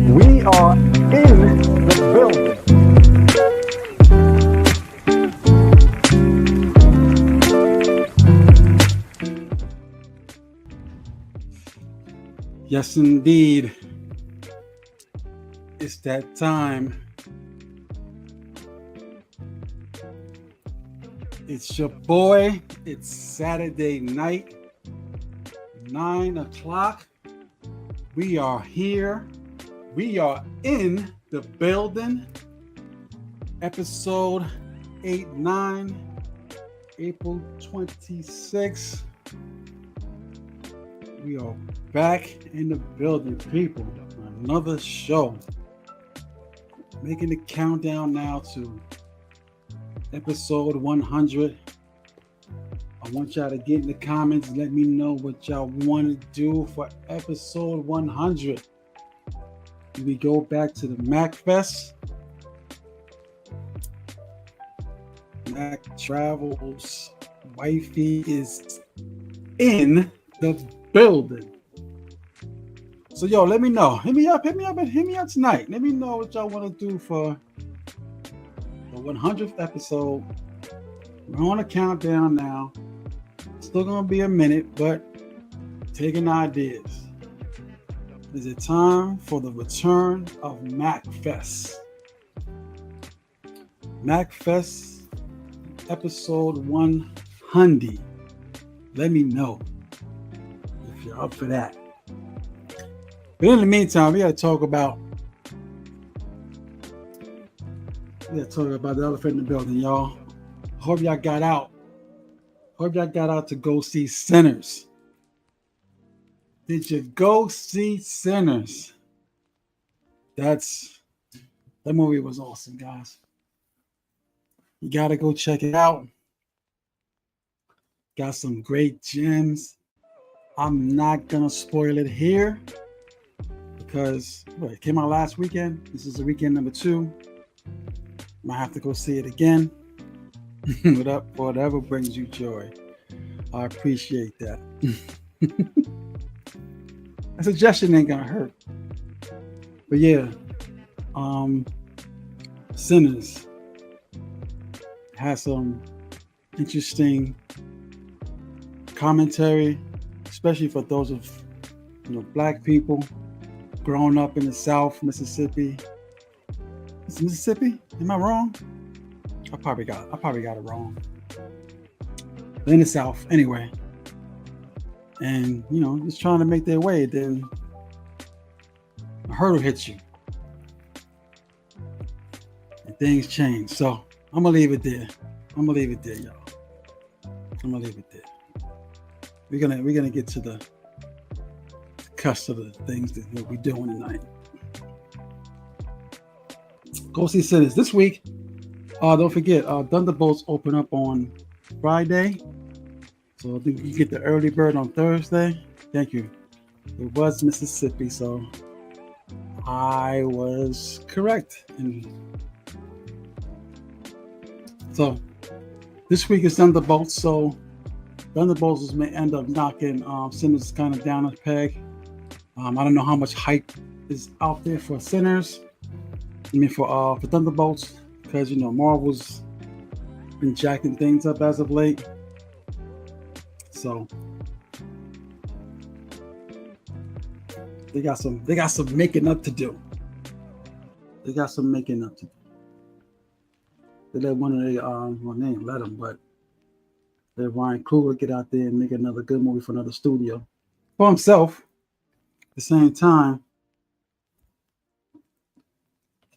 We are in the building. Yes, indeed. It's that time. It's your boy. It's Saturday night, 9 o'clock. We are here. We are in the building. Episode 89, April 26th. We are back in the building, people. Another show. Making the countdown now to episode 100. I want y'all to get in the comments. Let me know what y'all want to do for episode 100. Do we go back to the Mac Fest? Mac travels. Wifey is in the building. So yo, let me know. Hit me up tonight. Let me know what y'all want to do for the 100th episode. We're on a countdown now. Still gonna be a minute, but taking ideas. Is it time for the return of Mac Fest? Mac Fest episode 100. Let me know if you're up for that. But in the meantime, we gotta talk about the elephant in the building, y'all. Hope y'all got out. Hope y'all got out to go see Sinners. Did you go see Sinners? That movie was awesome, guys. You gotta go check it out. Got some great gems. I'm not gonna spoil it here because it came out last weekend. This is the weekend number 2. Might have to go see it again. Whatever brings you joy. I appreciate that. A suggestion ain't gonna hurt. But yeah, Sinners has some interesting commentary, especially for those of black people growing up in the South, Mississippi. Is it Mississippi? Am I wrong? I probably got it wrong. But in the South, anyway. And just trying to make their way, then a hurdle hits you. And things change. So I'm gonna leave it there. Y'all. I'm gonna leave it there. We're gonna get to the cusp of the things that we'll be doing tonight. Go see Sinners this week. Don't forget, Thunderbolts open up on Friday. So I think you get the early bird on Thursday. Thank you. It was Mississippi, so I was correct. And so this week is Thunderbolts. So Thunderbolts may end up knocking Sinners kind of down a peg. I don't know how much hype is out there for Sinners. For Thunderbolts, because Marvel's been jacking things up as of late. So they got some making up to do. They let one of their they ain't let them, but they Ryan Coogler get out there and make another good movie for another studio for himself. At the same time,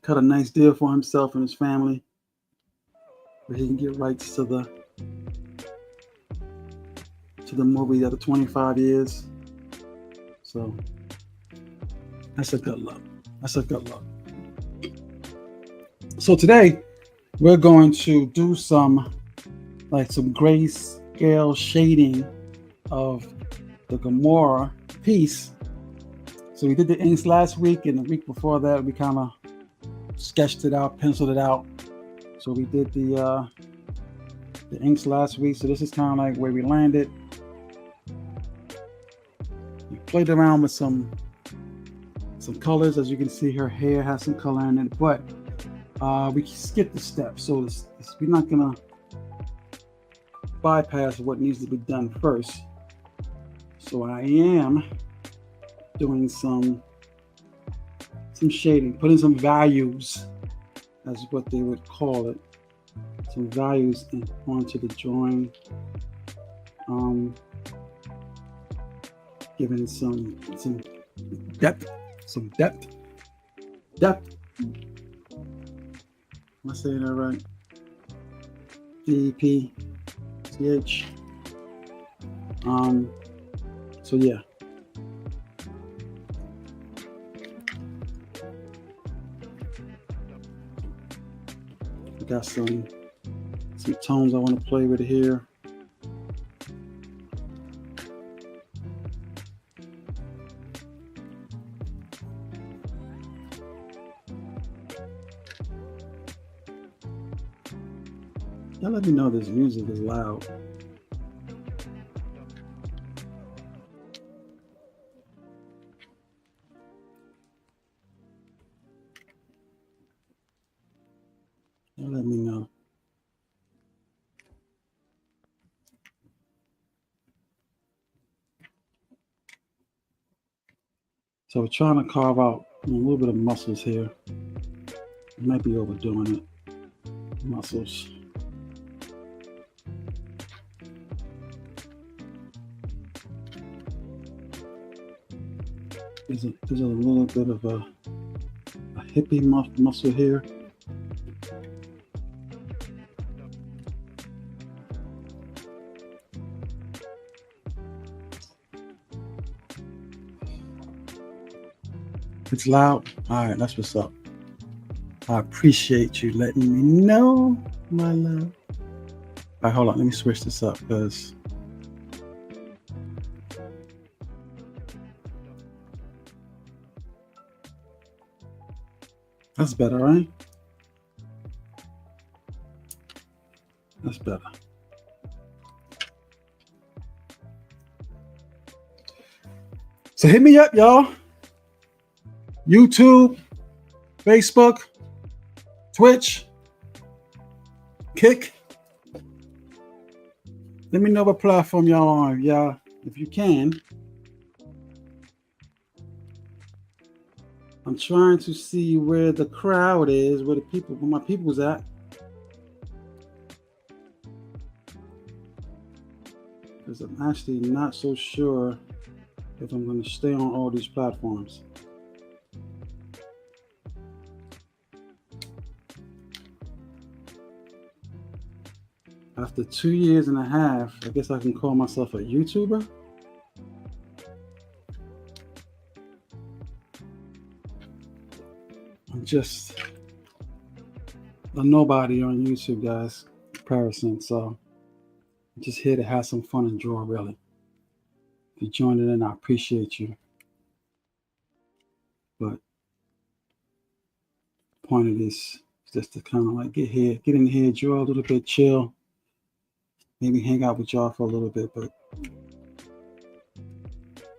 cut a nice deal for himself and his family, where he can get rights to the movie after 25 years. So that's a good look. So today we're going to do some grayscale shading of the Gamora piece. So we did the inks last week, and the week before that we kind of sketched it out, penciled it out. So we did the inks last week. So this is kind of like where we landed. We played around with some some colors. As you can see, her hair has some color in it, but we skip the steps. So we're not gonna bypass what needs to be done first. So I am doing some shading, putting some values, as what they would call it, some values onto the drawing, giving some depth, depth. Am I saying that right? EP.89. So yeah. I got some tones I want to play with here. Y'all let me know this music is loud. Y'all let me know. So we're trying to carve out a little bit of muscles here. I might be overdoing it. Muscles. There's a little bit of a hippie muscle here. It's loud. All right, that's what's up. I appreciate you letting me know, my love. All right, hold on. Let me switch this up because that's better, right? That's better. So hit me up, y'all. YouTube, Facebook, Twitch, Kick. Let me know what platform y'all on, y'all, if you can. I'm trying to see where the crowd is, where my people's at. Because I'm actually not so sure if I'm going to stay on all these platforms. After 2 years and a half, I guess I can call myself a YouTuber. I'm just a nobody on YouTube, guys, comparison. So I'm just here to have some fun and draw, really. If you joined in, I appreciate you. But the point of this is just to kind of like get in here, draw a little bit, chill. Maybe hang out with y'all for a little bit, but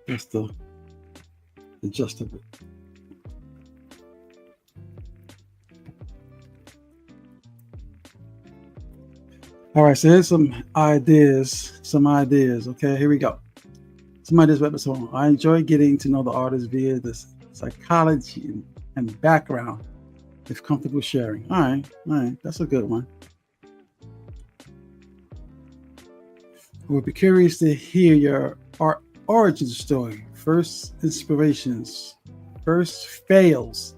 that's the gist of it. All right, so here's some ideas. Okay, here we go. Some ideas about the song. I enjoy getting to know the artist via the psychology and background, if comfortable sharing. All right, that's a good one. I would be curious to hear your art origin story, first inspirations, first fails,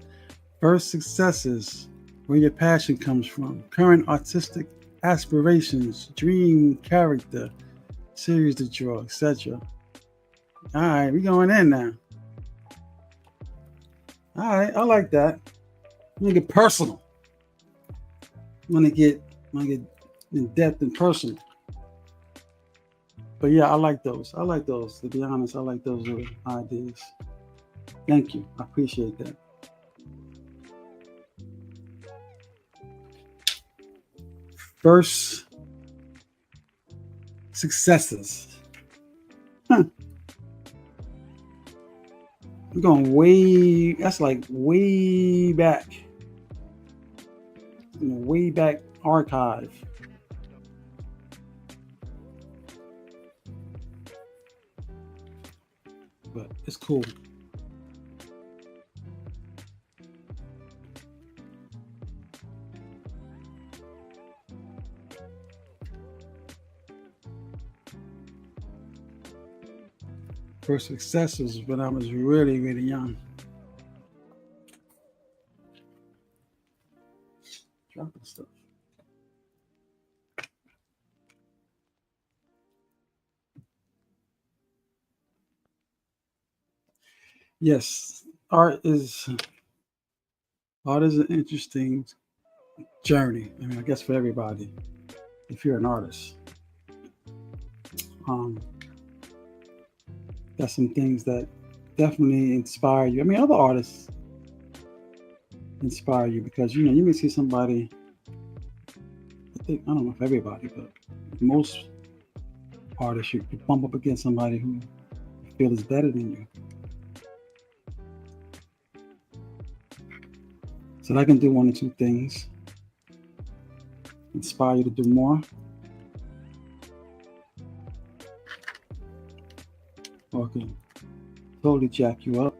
first successes, where your passion comes from, current artistic aspirations, dream character, series to draw, etc. All right, we going in now. All right, I like that. I'm gonna get personal. I'm gonna get in depth and personal. But yeah, I like those. To be honest, I like those little ideas. Thank you. I appreciate that. First successes. We're going way, that's like way back, way back archive. But it's cool. First success was when I was really, really young. Dropping stuff. Yes, art is an interesting journey. I mean, I guess for everybody, if you're an artist, got some things that definitely inspire you. I mean, other artists inspire you because you may see somebody. I don't know if everybody, but most artists, you bump up against somebody who you feel is better than you. So that can do one or two things: inspire you to do more, or it can totally jack you up.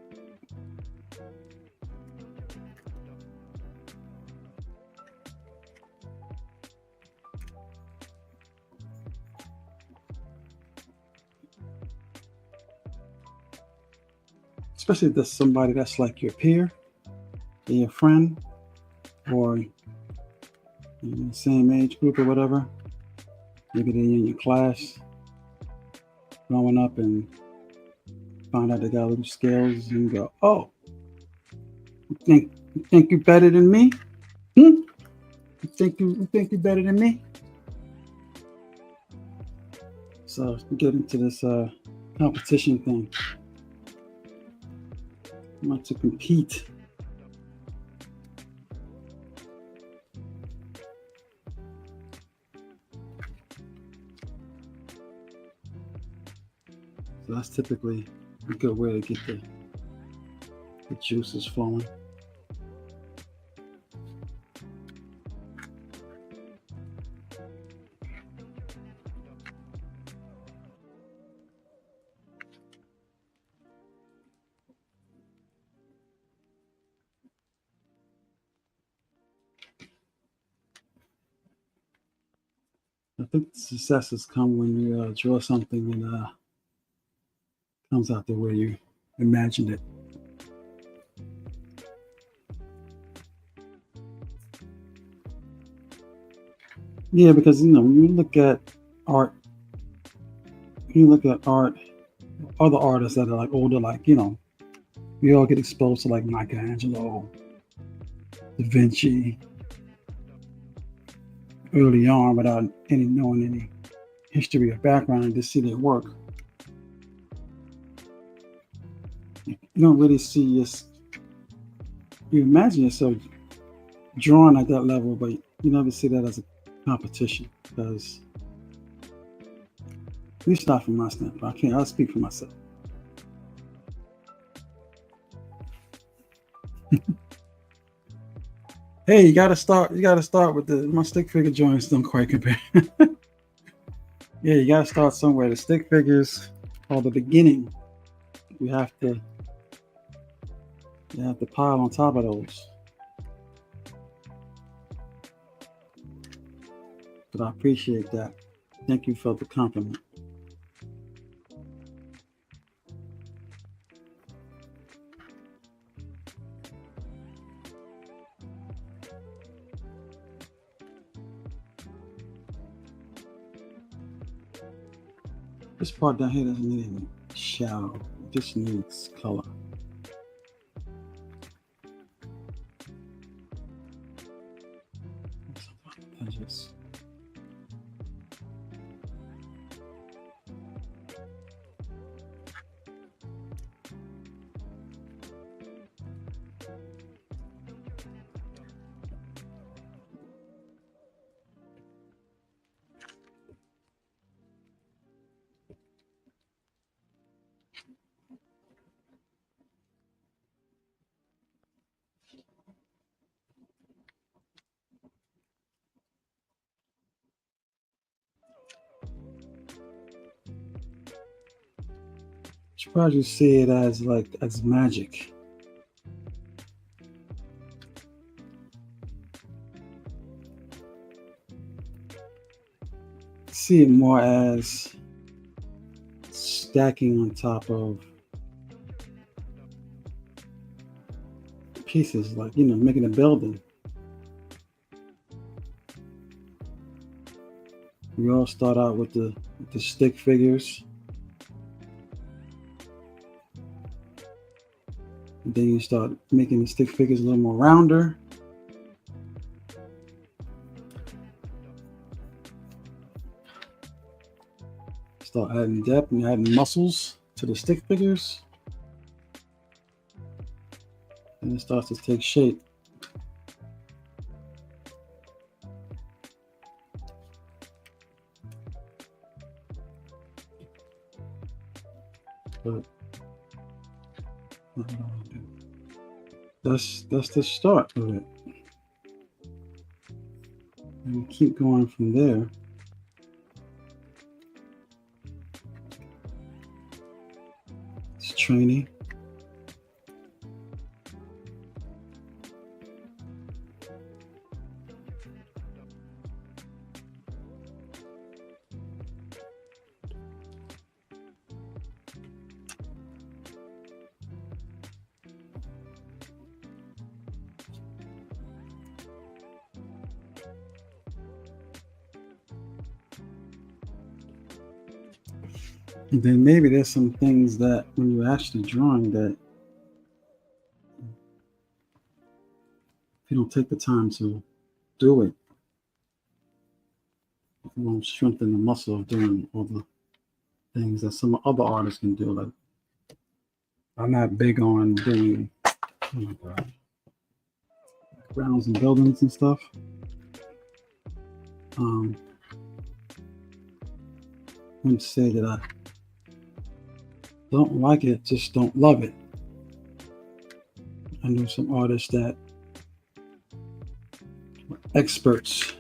Especially if there's somebody that's like your peer, or your friend, or in the same age group or whatever. Maybe they're in your class growing up and find out they got little skills and you go, oh, you think you're better than me? Hmm? You think you're better than me? So we get into this competition thing. I want to compete. So that's typically a good way to get the juices flowing. I think successes come when you draw something and comes out the way you imagined it. Yeah, because when you look at art, other artists that are like older, like we all get exposed to like Michelangelo, Da Vinci, early on without knowing any history or background and just see their work. You don't really see you imagine yourself drawing at that level, but you never see that as a competition because at least not from my standpoint. I'll speak for myself. Hey, you gotta start with my stick figure joints don't quite compare. Yeah, you gotta start somewhere. The stick figures are the beginning. You have to pile on top of those. But I appreciate that. Thank you for the compliment. This part down here doesn't need any shadow. It just needs color. Edges. surprised you see it as like as magic. See it more as stacking on top of pieces, like, you know, making a building. We all start out with the stick figures. And then you start making the stick figures a little more rounder. Start adding depth and adding muscles to the stick figures. And it starts to take shape. But that's the start of it. And we keep going from there. It's training. And then maybe there's some things that when you're actually drawing that if you don't take the time to do it, you won't strengthen the muscle of doing all the things that some other artists can do. Like, I'm not big on doing, oh my God, grounds and buildings and stuff. I wouldn't say that I don't like it, just don't love it. I know some artists that were experts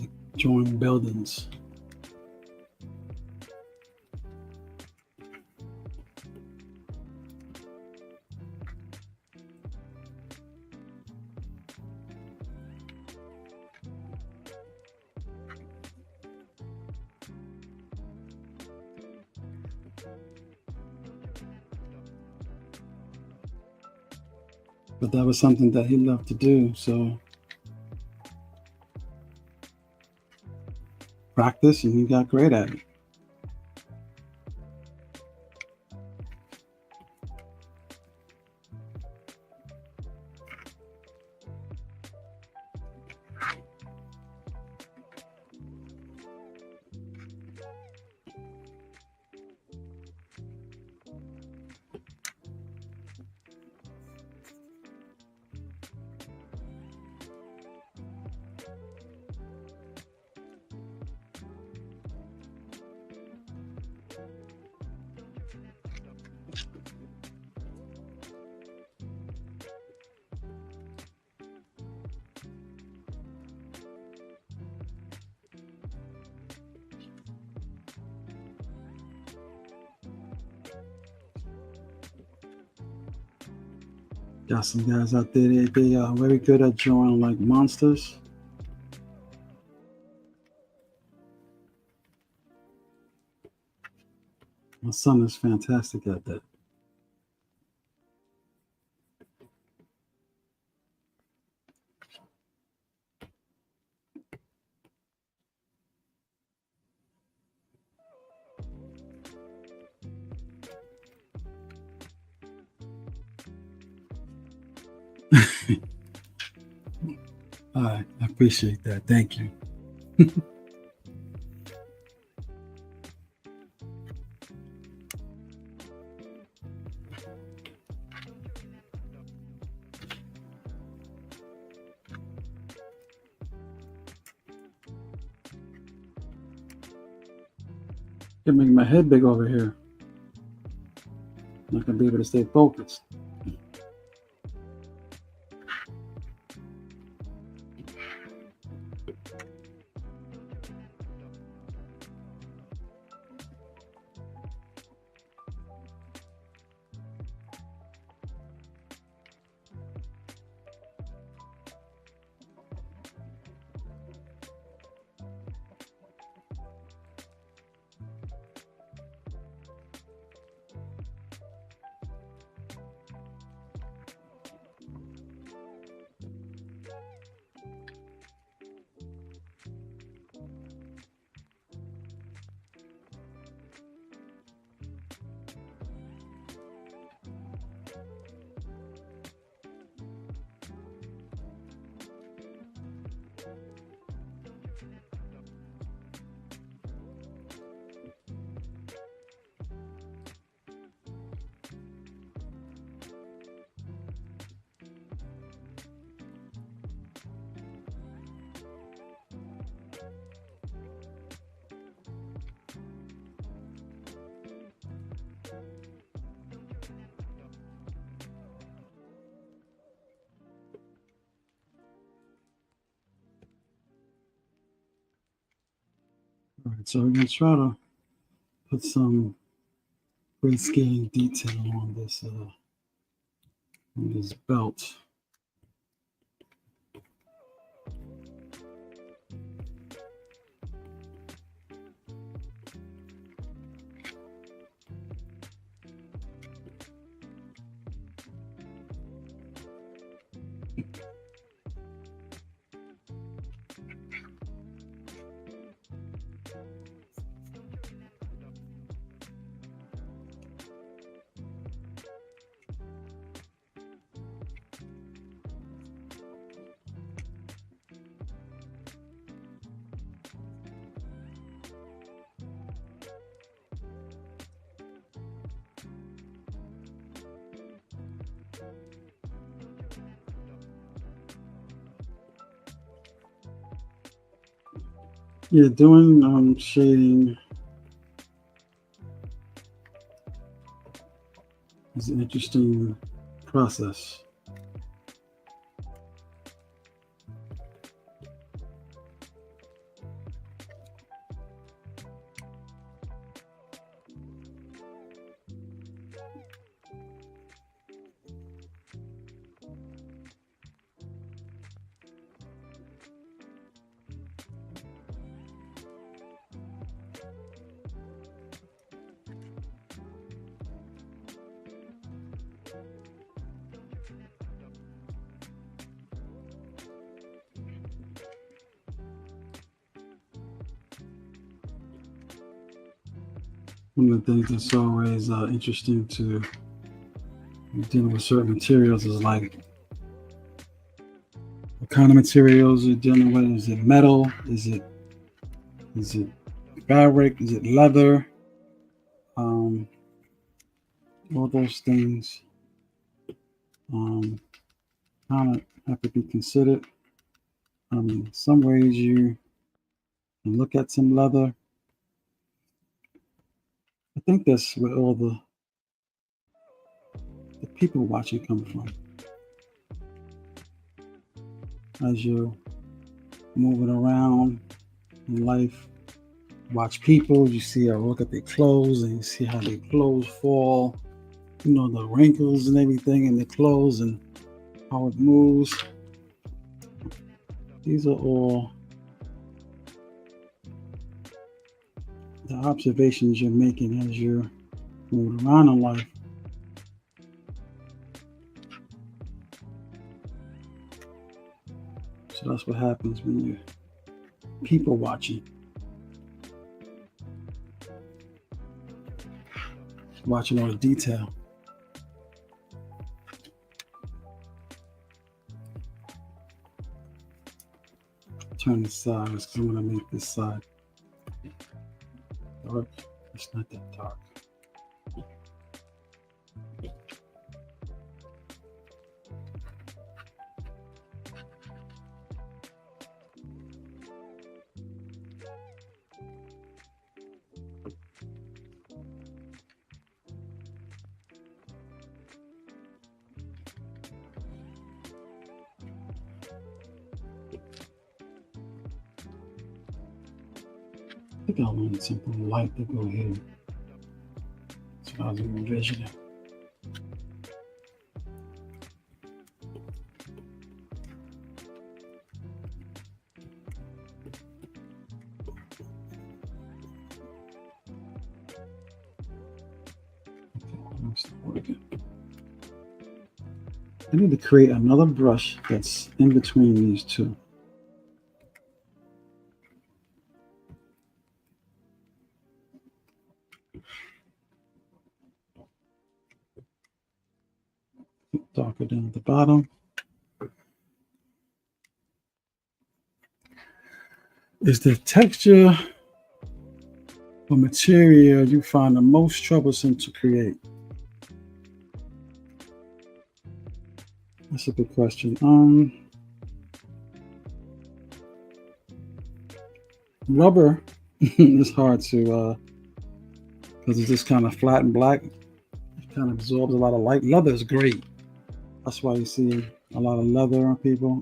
at drawing buildings. But that was something that he loved to do, so practice and he got great at it. Got some guys out there, they are very good at drawing like monsters. My son is fantastic at that. I appreciate that. Thank you. Can make my head big over here. I'm not gonna be able to stay focused. All right, so we're gonna try to put some grayscaling detail on this belt. Yeah, doing shading is an interesting process. One of the things that's always interesting to dealing with certain materials is like what kind of materials you're dealing with. Is it metal? Is it fabric? Is it leather? All those things kind of have to be considered. In some ways you can look at some leather. I think that's where all the people watching come from. As you're moving around in life, watch people, you see or look at their clothes and you see how their clothes fall, you know, the wrinkles and everything in the clothes and how it moves. These are all the observations you're making as you're moving around in life. So that's what happens when you're people watching. Watching all the detail. Turn the sides because I'm going to make this side dark. It's not that dark. I think I wanted something light to go here. That's what I was envisioning. I need to create another brush that's in between these two. Darker down at the bottom. Is the texture or material you find the most troublesome to create? That's a good question. Rubber is hard to because it's just kind of flat and black. It kind of absorbs a lot of light. Leather is great. That's why you see a lot of leather on people.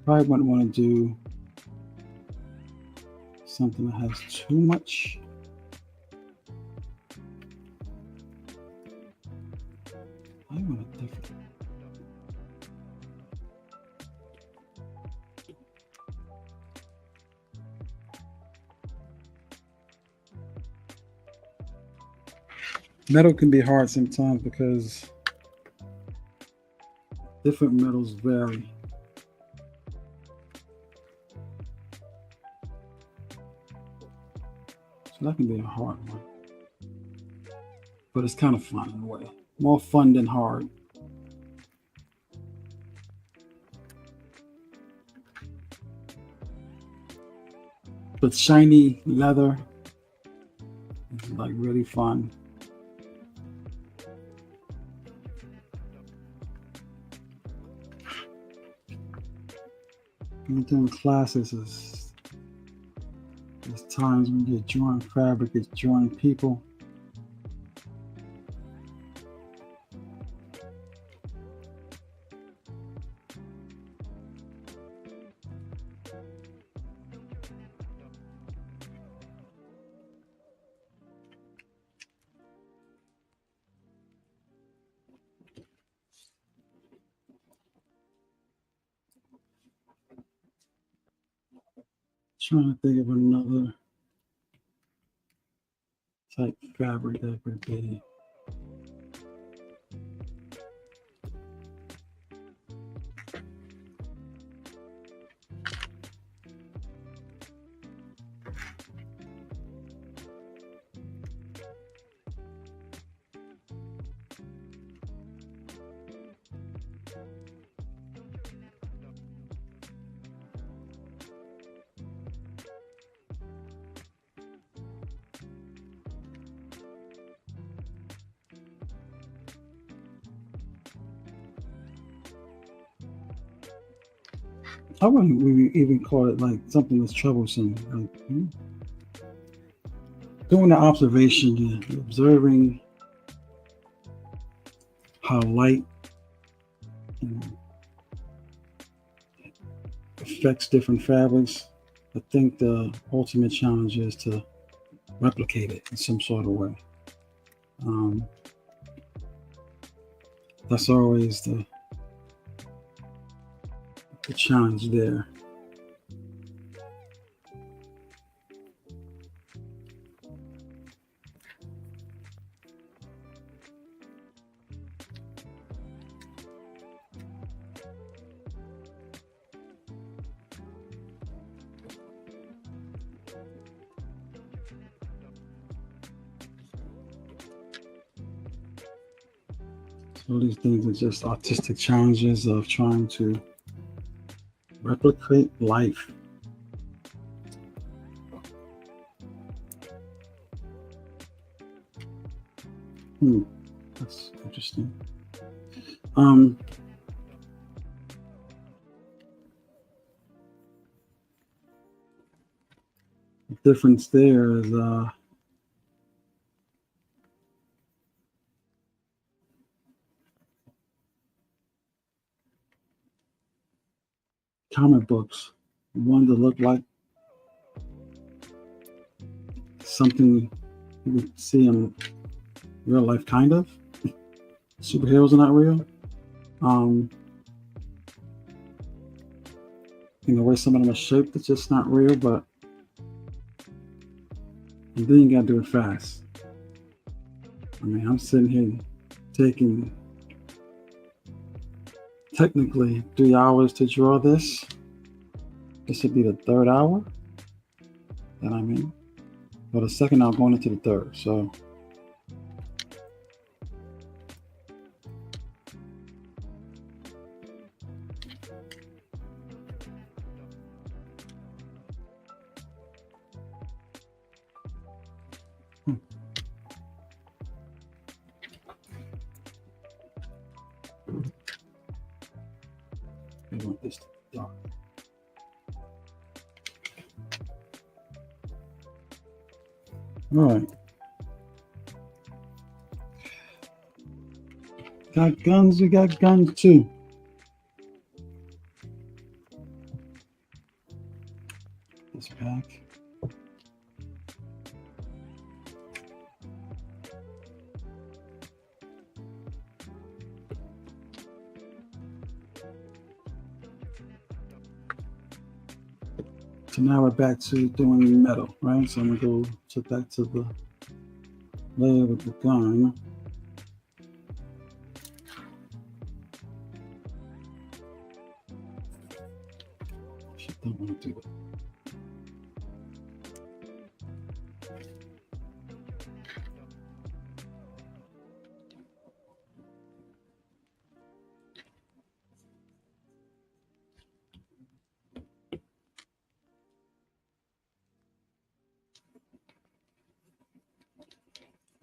Probably wouldn't want to do something that has too much. I want a different. Metal can be hard sometimes because different metals vary. So that can be a hard one. But it's kind of fun in a way. More fun than hard. But shiny leather is like really fun. When doing classes, there's times when you're drawing fabric, it's drawing people. Trying to think of another type fabric that would be. I wouldn't even call it like something that's troublesome. Like, doing the observation, you're observing how light affects different fabrics. I think the ultimate challenge is to replicate it in some sort of way. That's always the challenge there. So these things are just artistic challenges of trying to replicate life. That's interesting. The difference there is comic books. One that look like something you would see in real life, kind of. Superheroes are not real. The way some of them are shaped, it's just not real, but and then you gotta do it fast. I mean, I'm sitting here taking technically 3 hours to draw this. This would be the third hour that I'm in. Well, the second hour going into the third. So I want this to be dark. All right. Got guns, we got guns too. So now we're back to doing metal, right? So I'm gonna go back to the layer with the gun. Don't want to do it.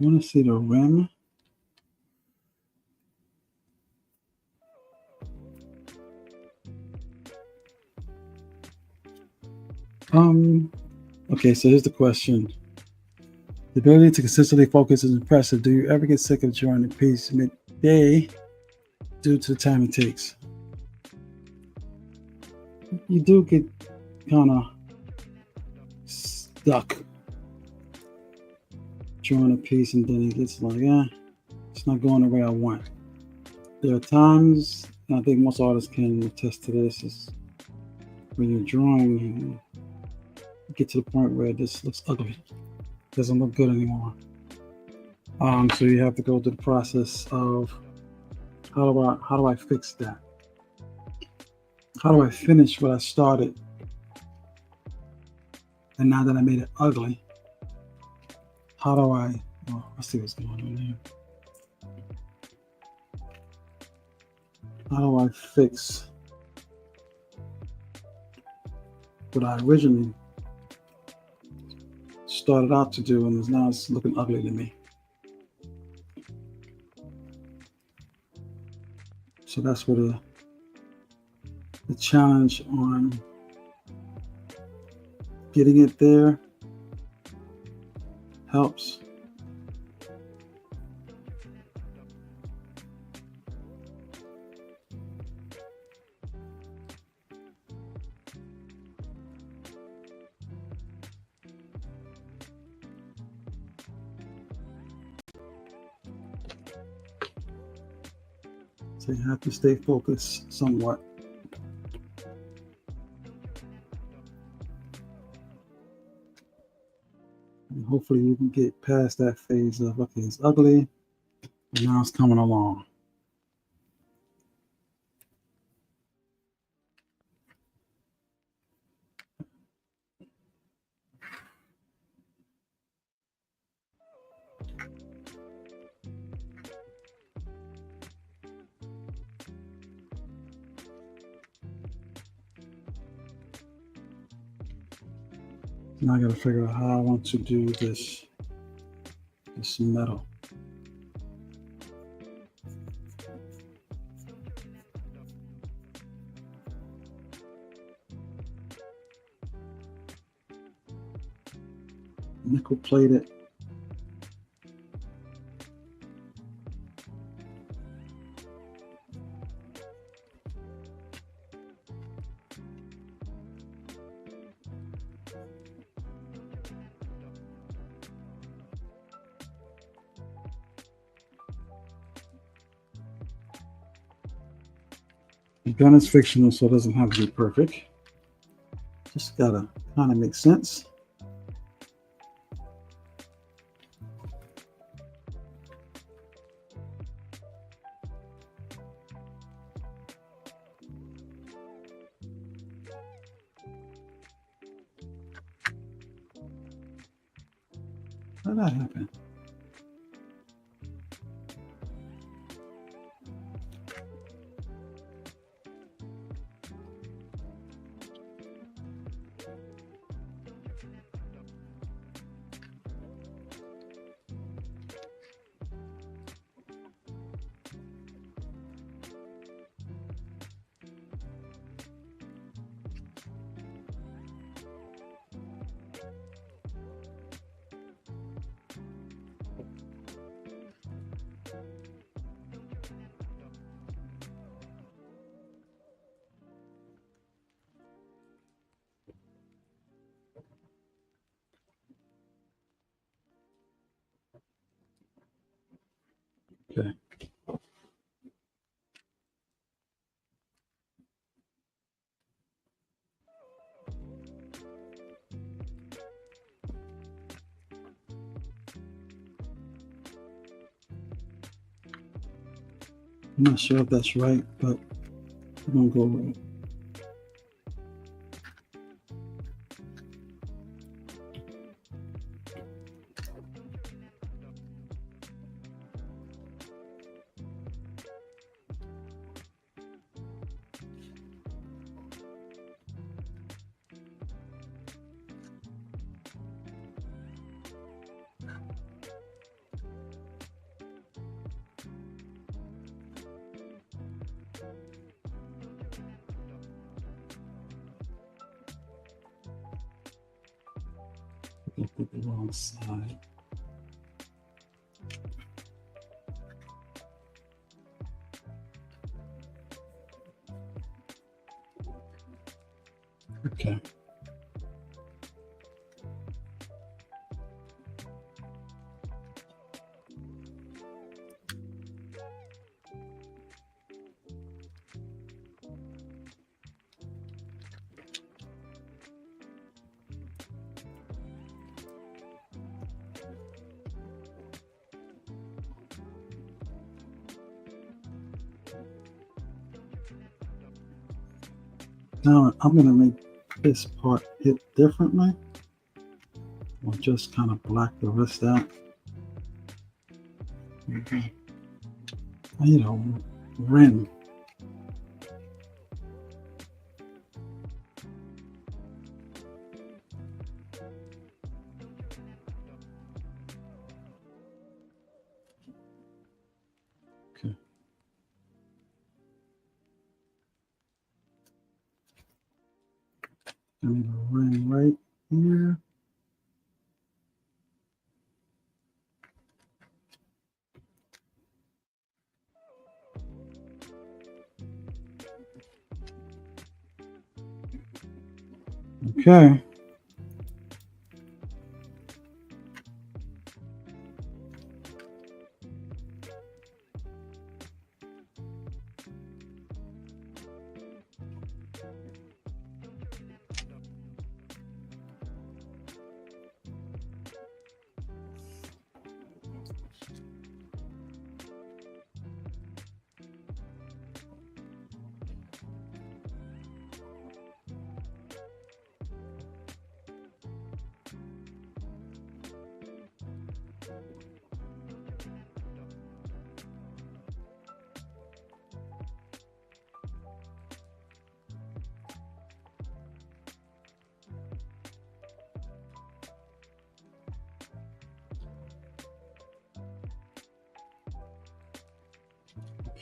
I want to see the rim. Okay, so here's the question. The ability to consistently focus is impressive. Do you ever get sick of drawing a piece midday due to the time it takes? You do get kind of stuck drawing a piece, and then it gets like, it's not going the way I want. There are times, and I think most artists can attest to this, is when you're drawing, you get to the point where this looks ugly. It doesn't look good anymore. So you have to go through the process of how do I fix that? How do I finish what I started? And now that I made it ugly, how do I? Well, let's see what's going on here. How do I fix what I originally started out to do, and now it's looking ugly to me? So that's where the challenge on getting it there helps. So you have to stay focused somewhat. And hopefully you can get past that phase of, okay, it's ugly, and now it's coming along. Now I got to figure out how I want to do this metal. Nickel plated. The gun is fictional, so it doesn't have to be perfect. Just gotta kind of make sense. How did that happen? Okay. I'm not sure if that's right, but I'm gonna go with it. Look at the wrong side. Okay. Now I'm gonna make this part hit differently. Or just kind of black the rest out. Okay. You know, rim. Okay. I need a ring right here. Okay.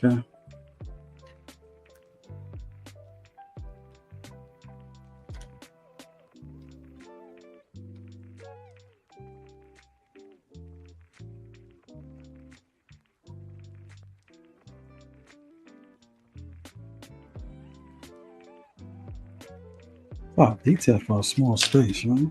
Okay. Wow, detail for a small space, right?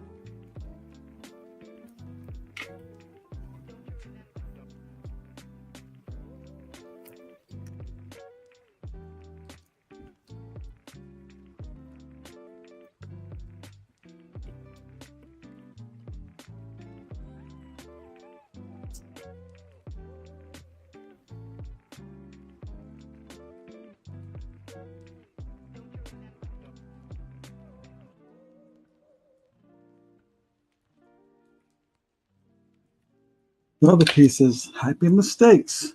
The other piece is happy mistakes.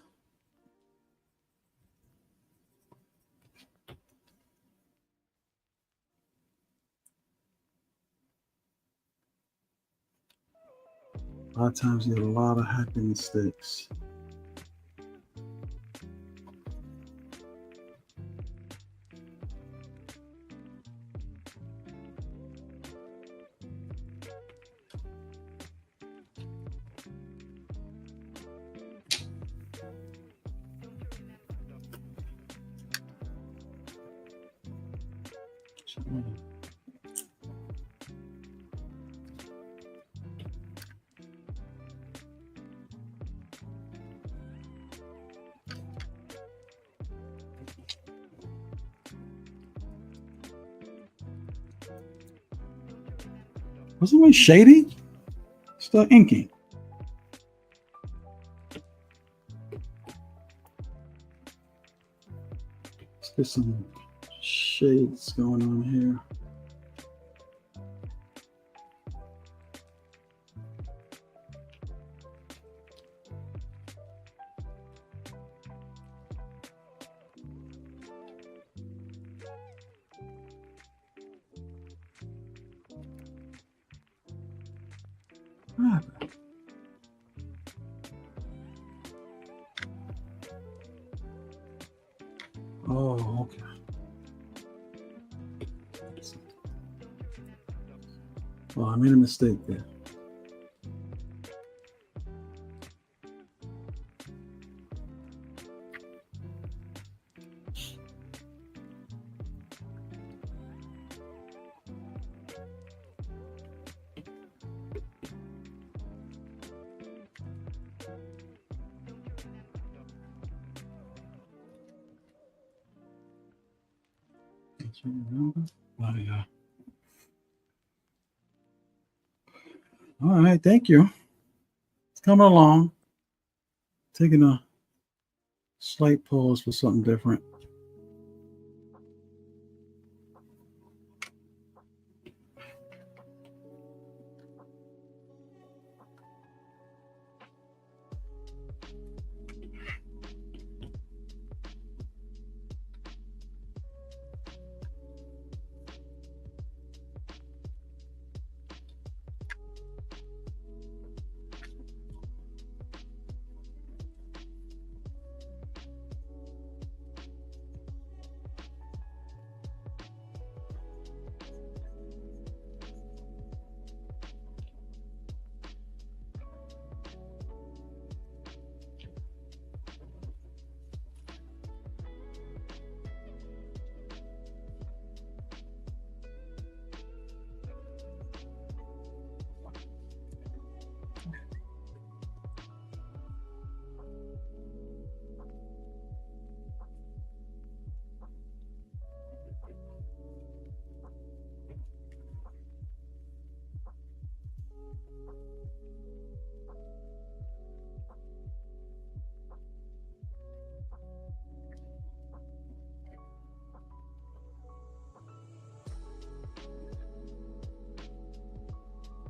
A lot of times you get a lot of happy mistakes. Wasn't it shady? Still inky. Get some shades going on here. Oh, okay. Oh, I made a mistake there. Oh, yeah. All right, thank you. It's coming along. Taking a slight pause for something different.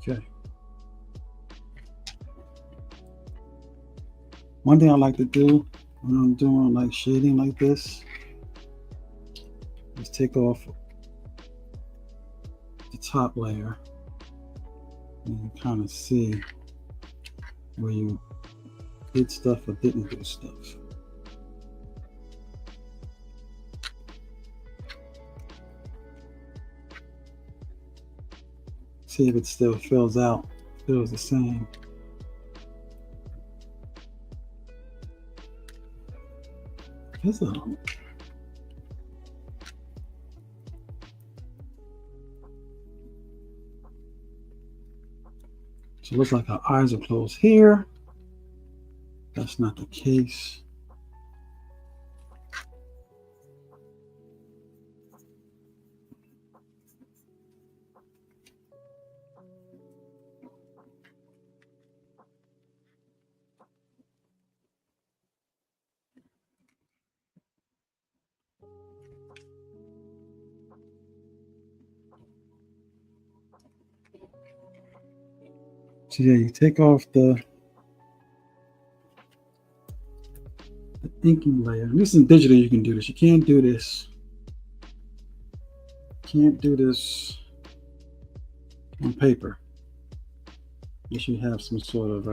Okay. One thing I like to do when I'm doing like shading like this is take off the top layer and you kind of see where you did stuff or didn't do stuff. See if it still fills out, feels the same. Here's a so it looks like our eyes are closed here. That's not the case. So yeah, you take off the inking layer. And this is in digital, you can do this. You can't do this. Can't do this on paper. Unless you have some sort of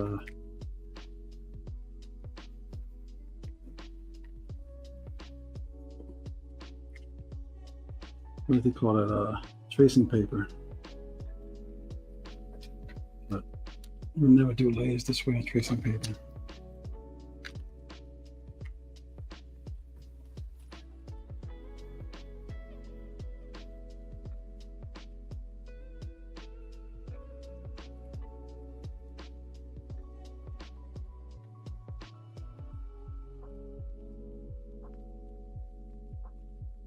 what do they call it? Tracing paper. But we'll never do layers this way on tracing paper.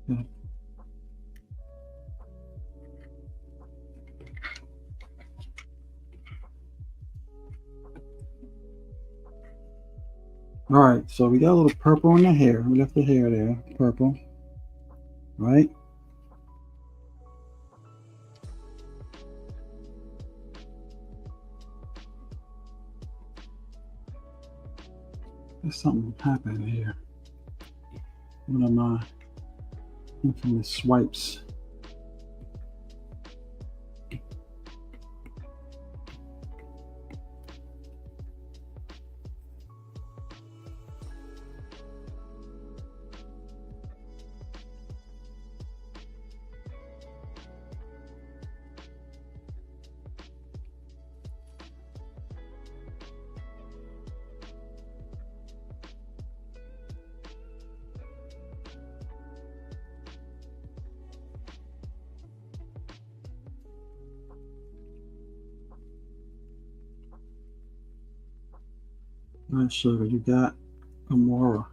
Yeah. All right, so we got a little purple in the hair. We left the hair there, purple. right? There's something happening here. One of my infamous swipes. All right, sugar, you got Amora.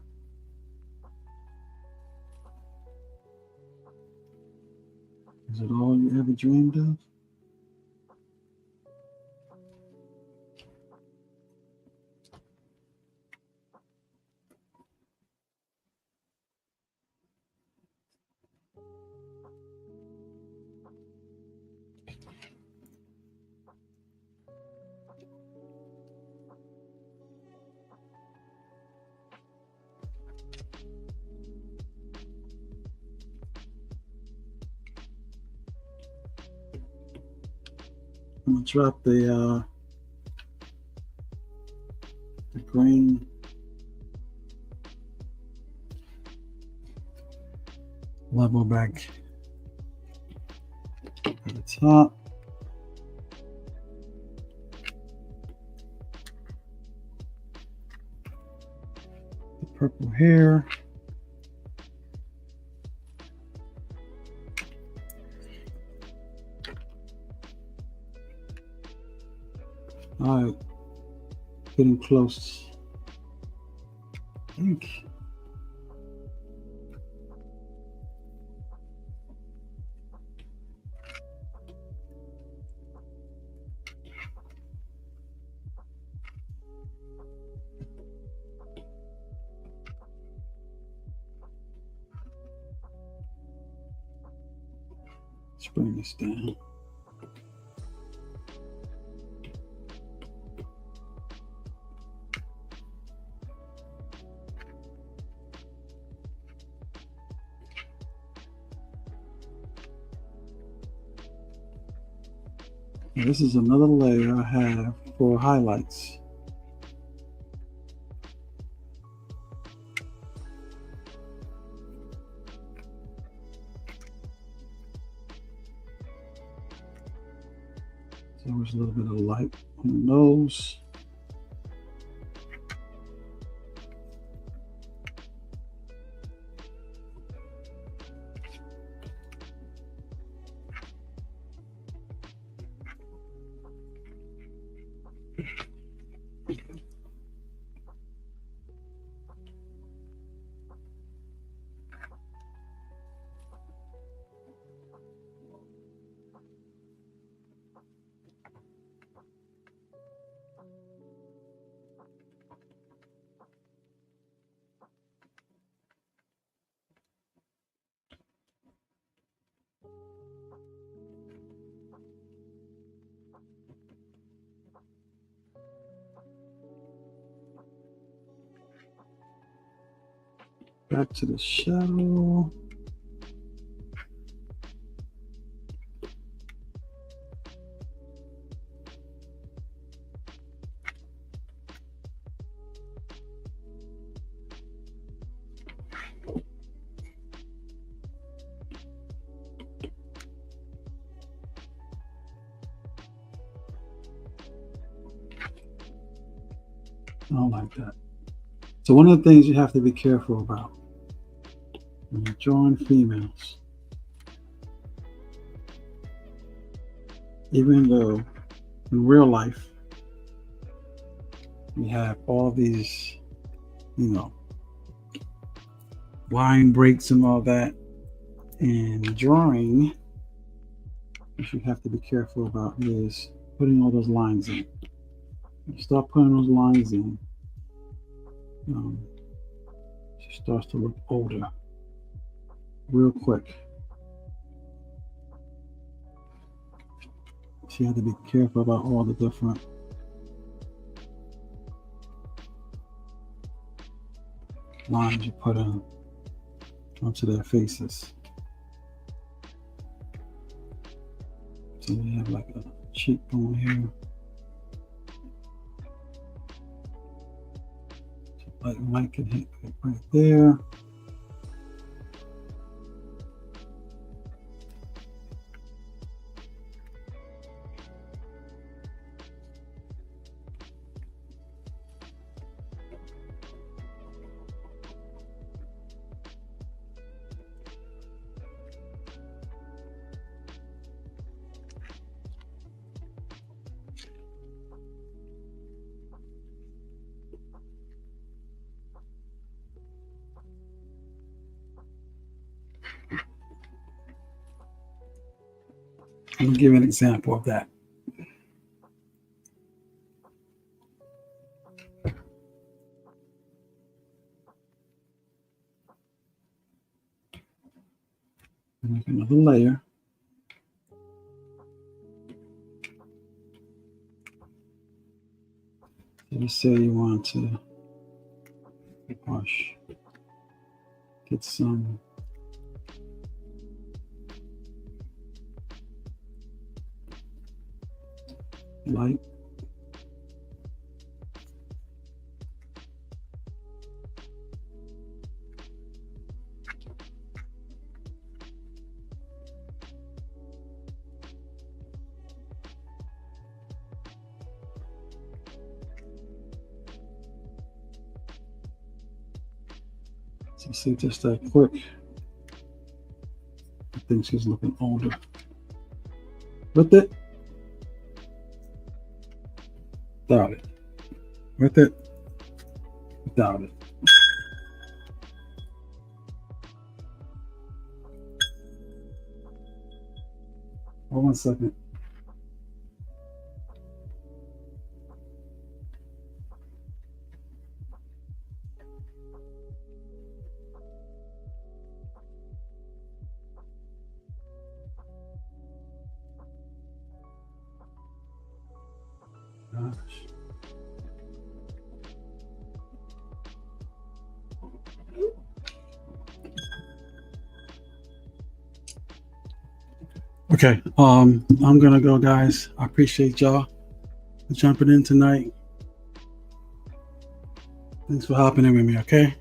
Is it all you ever dreamed of? I'm gonna drop the green level back at the top. The purple here. All right, getting close. I think. Let's bring this down. Now, this is another layer I have for highlights. So there's a little bit of light on the nose. Back to the shadow. I don't like that. So one of the things you have to be careful about when you're drawing females, even though in real life we have all these, line breaks and all that, and drawing, what you have to be careful about is putting all those lines in. You start putting those lines in, she starts to look older. real quick. So you have to be careful about all the different lines you put in onto their faces. So you have like a cheekbone here. Like Mike can hit it right there. I'm gonna give you an example of that. Make another layer. So let's say you want to brush, get some light. So see, just that quick. I think she's looking older. With it, without it. With it, without it. Hold on a second. Gosh. Okay, I'm gonna go, guys. I appreciate y'all for jumping in tonight. Thanks for hopping in with me, okay?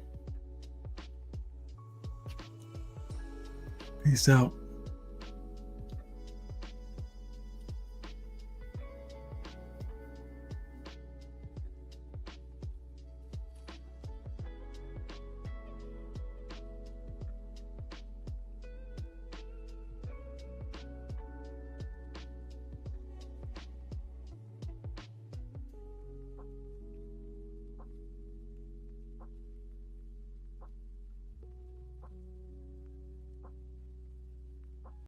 Peace out.